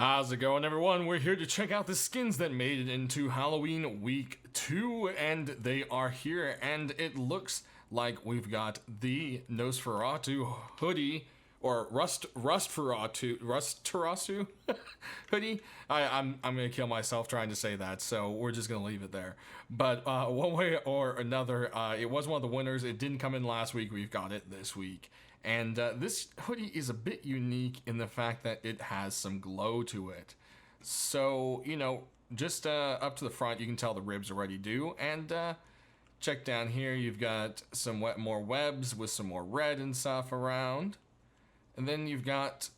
How's it going, everyone? We're here to check out the skins that made it into Halloween week 2, and they are here, and it looks like we've got the Nosferatu hoodie, or Rustferatu hoodie. I'm gonna kill myself trying to say that, so we're just gonna leave it there. But one way or another, it was one of the winners. It didn't come in last week. We've got it this week. And this hoodie is a bit unique in the fact that it has some glow to it. So, you know, just up to the front, you can tell the ribs already do. And check down here, you've got some more webs with some more red and stuff around. And then you've got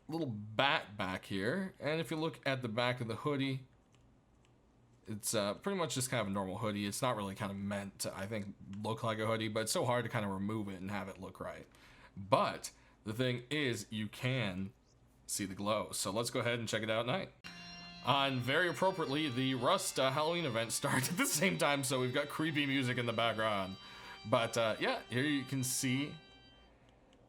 a little bat back here. And if you look at the back of the hoodie, it's pretty much just kind of a normal hoodie. It's not really kind of meant to, I think, look like a hoodie, but it's so hard to kind of remove it and have it look right. But the thing is, you can see the glow. So let's go ahead and check it out at night. And very appropriately, the Rust Halloween event starts at the same time, so we've got creepy music in the background. But yeah, here you can see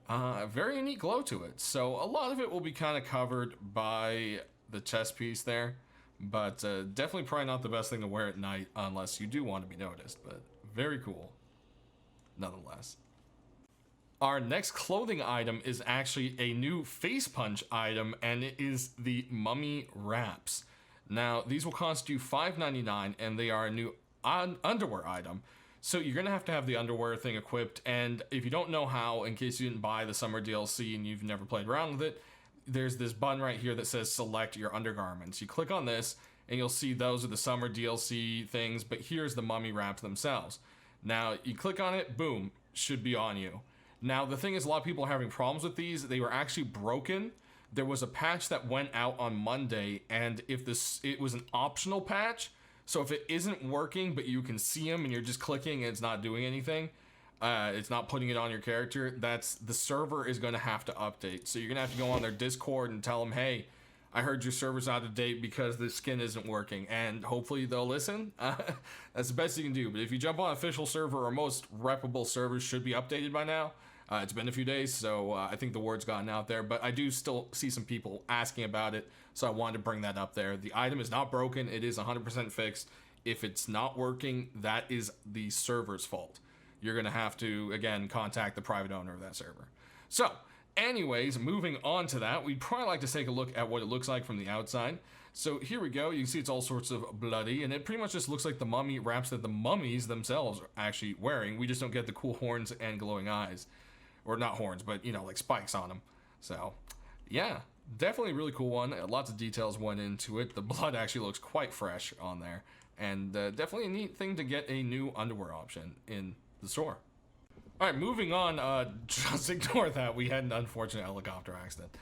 a very unique glow to it. So a lot of it will be kind of covered by the chest piece there. But definitely probably not the best thing to wear at night unless you do want to be noticed. But very cool, nonetheless. Our next clothing item is actually a new face punch item, and it is the mummy wraps. Now, these will cost you $5.99, and they are a new underwear item. So you're gonna have to have the underwear thing equipped, and if you don't know how, in case you didn't buy the summer DLC and you've never played around with it, there's this button right here that says select your undergarments. You click on this, and you'll see those are the summer DLC things, but here's the mummy wraps themselves. Now, you click on it, boom, should be on you. Now, the thing is, a lot of people are having problems with these. They were actually broken. There was a patch that went out on Monday, and it was an optional patch. So if it isn't working, but you can see them and you're just clicking and it's not doing anything, it's not putting it on your character, the server is going to have to update. So you're going to have to go on their Discord and tell them, hey, I heard your server's out of date because the skin isn't working, and hopefully they'll listen. That's the best you can do. But if you jump on an official server, or most reputable servers should be updated by now. It's been a few days, so I think the word's gotten out there, but I do still see some people asking about it, so I wanted to bring that up there. The item is not broken. It is 100% fixed. If it's not working, that is the server's fault. You're going to have to, again, contact the private owner of that server. So, anyways, moving on to that, we'd probably like to take a look at what it looks like from the outside. So here we go. You can see it's all sorts of bloody, and it pretty much just looks like the mummy wraps that the mummies themselves are actually wearing. We just don't get the cool horns and glowing eyes. Or not horns, but, you know, like spikes on them. So, yeah, definitely a really cool one. Lots of details went into it. The blood actually looks quite fresh on there. And definitely a neat thing to get a new underwear option in the store. All right, moving on, just ignore that. We had an unfortunate helicopter accident.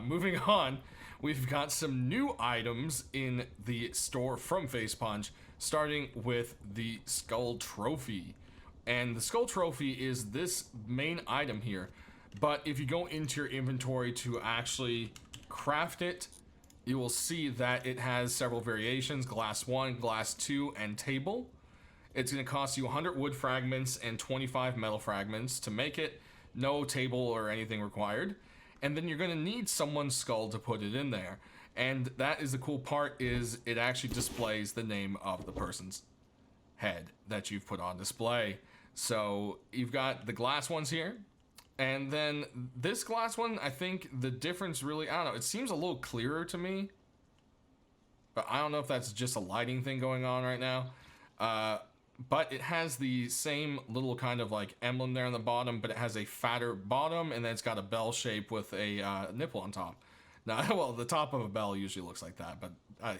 Moving on, we've got some new items in the store from Face Punch, starting with the Skull Trophy. And the Skull Trophy is this main item here. But if you go into your inventory to actually craft it, you will see that it has several variations: glass 1, glass 2, and table. It's going to cost you 100 wood fragments and 25 metal fragments to make it. No table or anything required. And then you're going to need someone's skull to put it in there. And that is the cool part, is it actually displays the name of the person's head that you've put on display. So you've got the glass ones here. And then this glass one, I think the difference really, I don't know, it seems a little clearer to me. But I don't know if that's just a lighting thing going on right now. But it has the same little kind of like emblem there on the bottom, but it has a fatter bottom, and then it's got a bell shape with a nipple on top. Now, well, the top of a bell usually looks like that, but,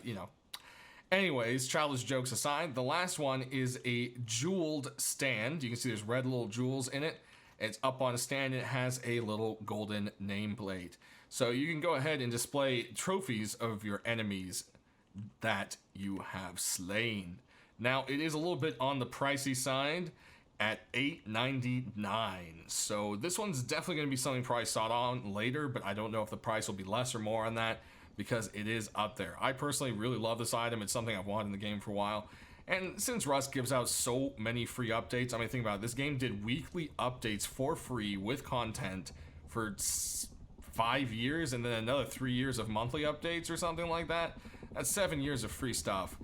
you know. Anyways, childish jokes aside, the last one is a jeweled stand. You can see there's red little jewels in it. It's up on a stand, and it has a little golden nameplate. So you can go ahead and display trophies of your enemies that you have slain. Now, it is a little bit on the pricey side at $8.99. So this one's definitely going to be something probably sought on later, but I don't know if the price will be less or more on that, because it is up there. I personally really love this item. It's something I've wanted in the game for a while. And since Rust gives out so many free updates, I mean, think about it. This game did weekly updates for free with content for 5 years and then another 3 years of monthly updates or something like that. That's 7 years of free stuff.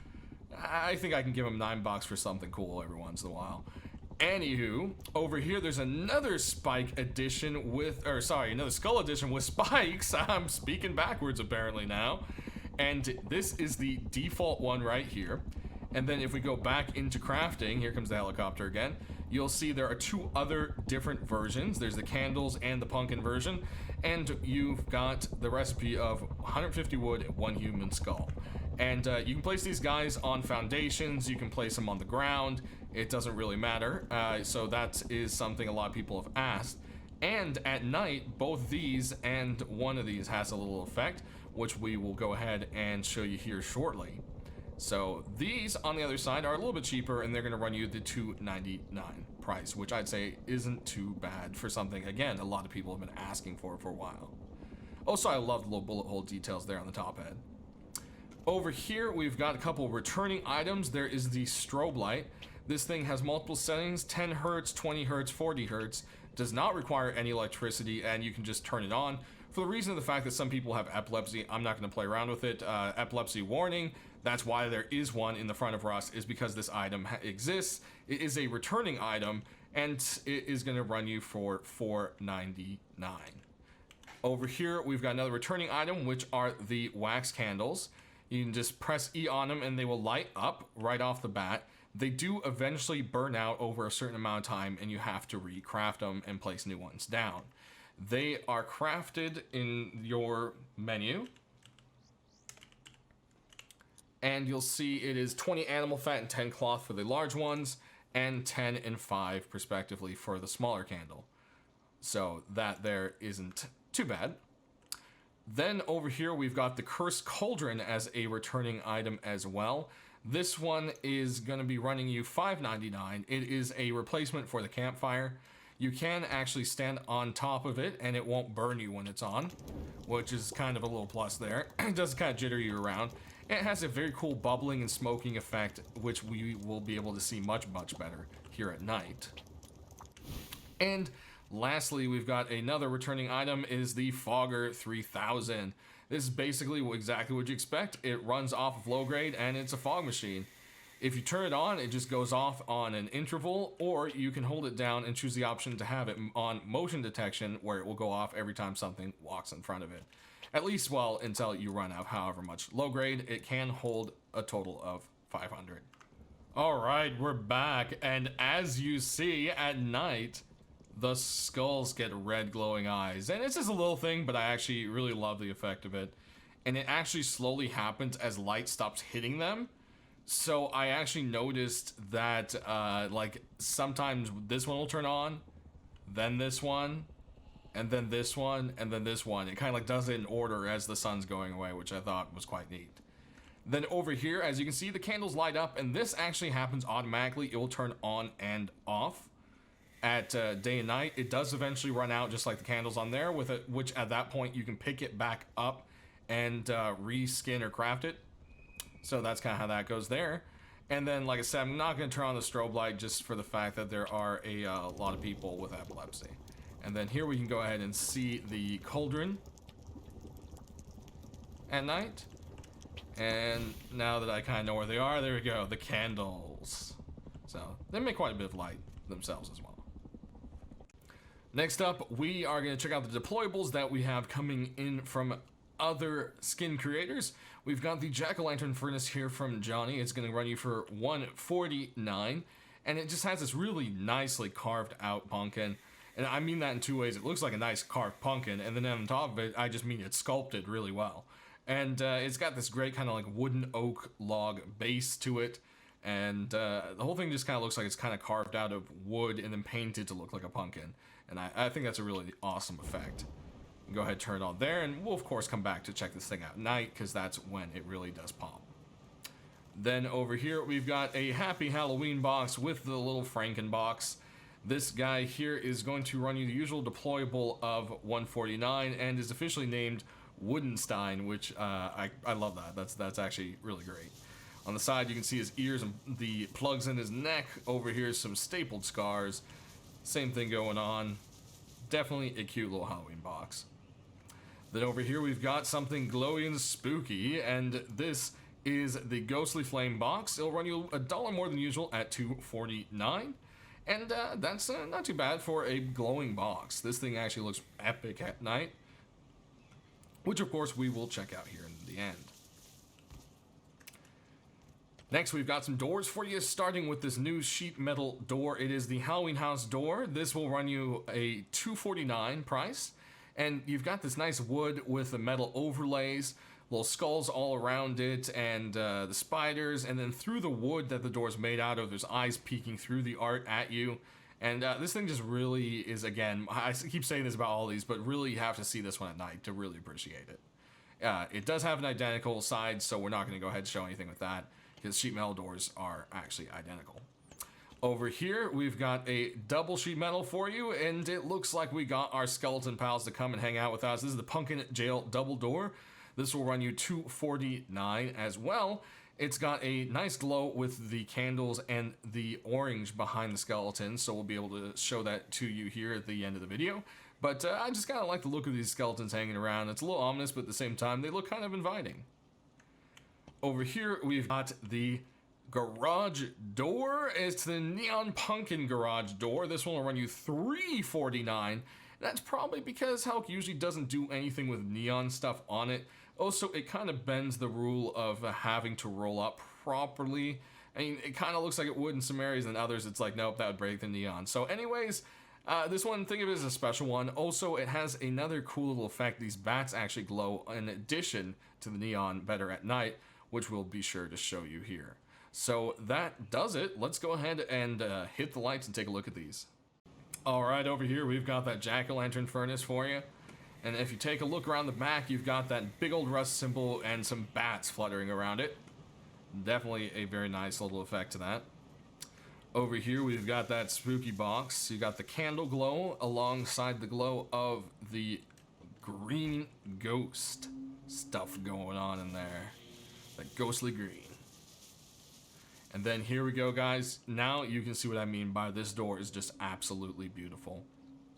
I think I can give him $9 for something cool every once in a while. Anywho, over here there's another spike edition with, or sorry, another skull edition with spikes. I'm speaking backwards apparently now. And this is the default one right here. And then if we go back into crafting, here comes the helicopter again, you'll see there are 2 other different versions. There's the candles and the pumpkin version. And you've got the recipe of 150 wood, 1 human skull. And you can place these guys on foundations, you can place them on the ground, it doesn't really matter. So that is something a lot of people have asked. And at night, both these and one of these has a little effect, which we will go ahead and show you here shortly. So these on the other side are a little bit cheaper, and they're going to run you the $2.99 price, which I'd say isn't too bad for something, again, a lot of people have been asking for a while. Also, I love the little bullet hole details there on the top head. Over here, we've got a couple returning items. There is the Strobe Light. This thing has multiple settings, 10 hertz, 20 hertz, 40 hertz. Does not require any electricity, and you can just turn it on. For the reason of the fact that some people have epilepsy, I'm not going to play around with it. Epilepsy warning. That's why there is one in the front of Rust, is because this item exists. It is a returning item, and it is going to run you for $4.99. Over here, we've got another returning item, which are the wax candles. You can just press E on them, and they will light up right off the bat. They do eventually burn out over a certain amount of time, and you have to recraft them and place new ones down. They are crafted in your menu. And you'll see it is 20 animal fat and 10 cloth for the large ones, and 10 and 5 respectively for the smaller candle. So that there isn't too bad. Then over here we've got the Cursed Cauldron as a returning item as well. This one is going to be running you $5.99. It is a replacement for the campfire. You can actually stand on top of it and it won't burn you when it's on, which is kind of a little plus there. It does kind of jitter you around. It has a very cool bubbling and smoking effect, which we will be able to see much better here at night. And lastly, we've got another returning item, is the Fogger 3000. This is basically exactly what you expect. It runs off of low grade and it's a fog machine. If you turn it on, it just goes off on an interval, or you can hold it down and choose the option to have it on motion detection, where it will go off every time something walks in front of it. At least, well, until you run out however much. Low grade, it can hold a total of 500. All right, we're back, and as you see at night, the skulls get red glowing eyes. And it's just a little thing, but I actually really love the effect of it. And it actually slowly happens as light stops hitting them. So I actually noticed that like sometimes this one will turn on, then this one, and then this one, and then this one. It kind of like does it in order as the sun's going away, which I thought was quite neat. Then over here, as you can see, the candles light up, and this actually happens automatically. It will turn on and off at day and night. It does eventually run out, just like the candles on there, with it, which at that point you can pick it back up and reskin or craft it. So that's kind of how that goes there. And then, like I said, I'm not going to turn on the strobe light just for the fact that there are a lot of people with epilepsy. And then here we can go ahead and see the cauldron at night. And now that I kind of know where they are, there we go, the candles. So they make quite a bit of light themselves as well. Next up, we are going to check out the deployables that we have coming in from other skin creators. We've got the Jackolantern Furnace here from Johnny. It's going to run you for $149, and it just has this really nicely carved out pumpkin. And I mean that in two ways. It looks like a nice carved pumpkin, and then on top of it, I just mean it's sculpted really well. And it's got this great kind of like wooden oak log base to it, and the whole thing just kind of looks like it's kind of carved out of wood and then painted to look like a pumpkin. And I think that's a really awesome effect. Go ahead, turn it on there, and we'll of course come back to check this thing out at night, because that's when it really does pop. Then over here we've got a Happy Halloween box with the little Franken box. This guy here is going to run you the usual deployable of $149 and is officially named Woodenstein, which I love that. That's actually really great. On the side you can see his ears and the plugs in his neck. Over here is some stapled scars. Same thing going on. Definitely a cute little Halloween box. Then over here we've got something glowy and spooky, and this is the Ghostly Flame box. It'll run you $1 more than usual at $2.49, and that's not too bad for a glowing box. This thing actually looks epic at night, which of course we will check out here in the end. Next, we've got some doors for you, starting with this new sheet metal door. It is the Halloween House door. This will run you a $2.49 price, and you've got this nice wood with the metal overlays, little skulls all around it, and the spiders, and then through the wood that the door is made out of, there's eyes peeking through the art at you. And this thing just really is, again, I keep saying this about all these, but really you have to see this one at night to really appreciate it. It does have an identical side, so we're not going to go ahead and show anything with that, because sheet metal doors are actually identical. Over here, we've got a double sheet metal for you, and it looks like we got our skeleton pals to come and hang out with us. This is the Pumpkin Jail double door. This will run you $2.49 as well. It's got a nice glow with the candles and the orange behind the skeleton, so we'll be able to show that to you here at the end of the video. But I just kind of like the look of these skeletons hanging around. It's a little ominous, but at the same time, they look kind of inviting. Over here, we've got the garage door. It's the Neon Pumpkin garage door. This one will run you $3.49. That's probably because Hulk usually doesn't do anything with neon stuff on it. Also, it kind of bends the rule of having to roll up properly. I mean, it kind of looks like it would in some areas, and others it's like, nope, that would break the neon. So anyways, this one, think of it as a special one. Also, it has another cool little effect. These bats actually glow in addition to the neon better at night, which we'll be sure to show you here. So that does it. Let's go ahead and hit the lights and take a look at these. Alright, over here we've got that Jackolantern Furnace for you. And if you take a look around the back, you've got that big old rust symbol and some bats fluttering around it. Definitely a very nice little effect to that. Over here we've got that spooky box. You got the candle glow alongside the glow of the green ghost stuff going on in there. That ghostly green. And then here we go, guys. Now you can see what I mean by this door is just absolutely beautiful.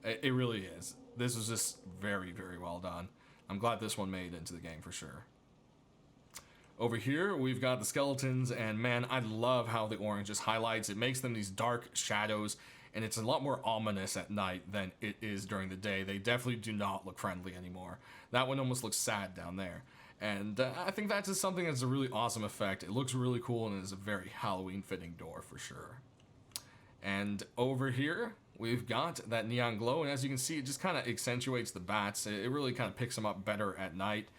It really is. This is just very, very well done. I'm glad this one made it into the game for sure. Over here, we've got the skeletons, and man, I love how the orange just highlights. It makes them these dark shadows, and it's a lot more ominous at night than it is during the day. They definitely do not look friendly anymore. That one almost looks sad down there. And I think that's just something that's a really awesome effect. It looks really cool and is a very Halloween-fitting door for sure. And over here, we've got that neon glow, and as you can see, it just kind of accentuates the bats. It really kind of picks them up better at night.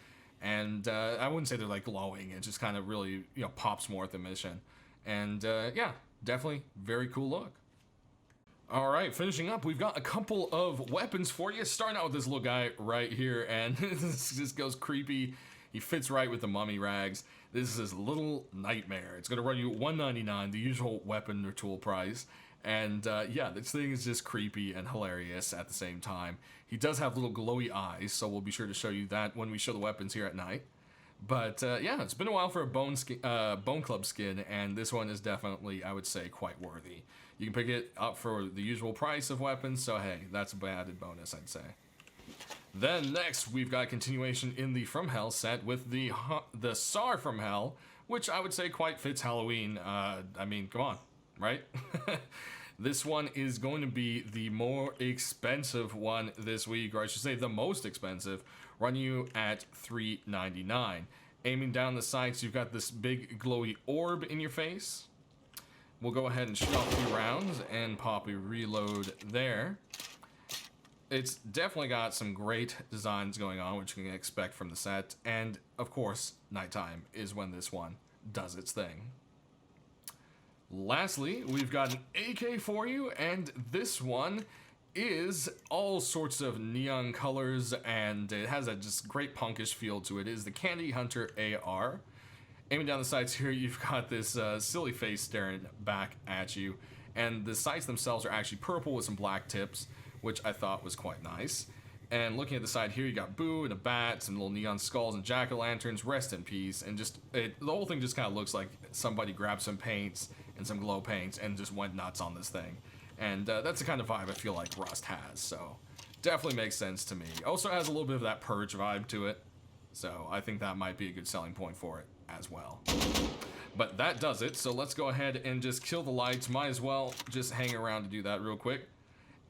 And I wouldn't say they're like glowing. It just kind of really, you know, pops more at the mission. And yeah, definitely very cool look. All right, finishing up, we've got a couple of weapons for you. Starting out with this little guy right here, and this goes creepy. He fits right with the mummy rags. This is his little nightmare. It's gonna run you $1.99, the usual weapon or tool price. And yeah, this thing is just creepy and hilarious at the same time. He does have little glowy eyes, so we'll be sure to show you that when we show the weapons here at night. But yeah, it's been a while for a Bone Club skin, and this one is definitely, I would say, quite worthy. You can pick it up for the usual price of weapons, so hey, that's an added bonus, I'd say. Then next, we've got a continuation in the From Hell set with the Tsar from Hell, which I would say quite fits Halloween. I mean, come on, right? This one is going to be the more expensive one this week, or I should say the most expensive, running you at $3.99. Aiming down the sights, you've got this big glowy orb in your face. We'll go ahead and shoot off 2 rounds and pop a reload there. It's definitely got some great designs going on, which you can expect from the set. And, of course, nighttime is when this one does its thing. Lastly, we've got an AK for you, and this one is all sorts of neon colors, and it has a just great punkish feel to it. It is the Candy Hunter AR. Aiming down the sights here, you've got this silly face staring back at you, and the sights themselves are actually purple with some black tips, which I thought was quite nice. And looking at the side here, you got Boo and a bat, some little neon skulls and jack-o'-lanterns, rest in peace, and just the whole thing just kind of looks like somebody grabbed some paints and some glow paints and just went nuts on this thing. And that's the kind of vibe I feel like Rust has, so Definitely makes sense to me. Also has a little bit of that purge vibe to it. So I think that might be a good selling point for it as well. But that does it, so let's go ahead and just kill the lights. Might as well just hang around to do that real quick.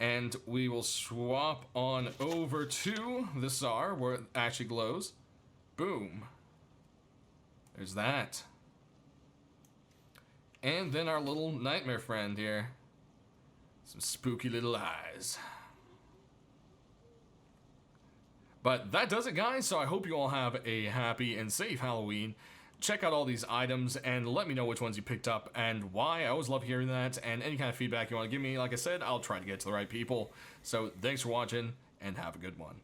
And we will swap on over to the SAR, where it actually glows. Boom. There's that. And then our little nightmare friend here. Some spooky little eyes. But that does it, guys, so I hope you all have a happy and safe Halloween. Check out all these items and let me know which ones you picked up and why. I always love hearing that, and any kind of feedback you want to give me, like I said, I'll try to get to the right people. So thanks for watching, and have a good one.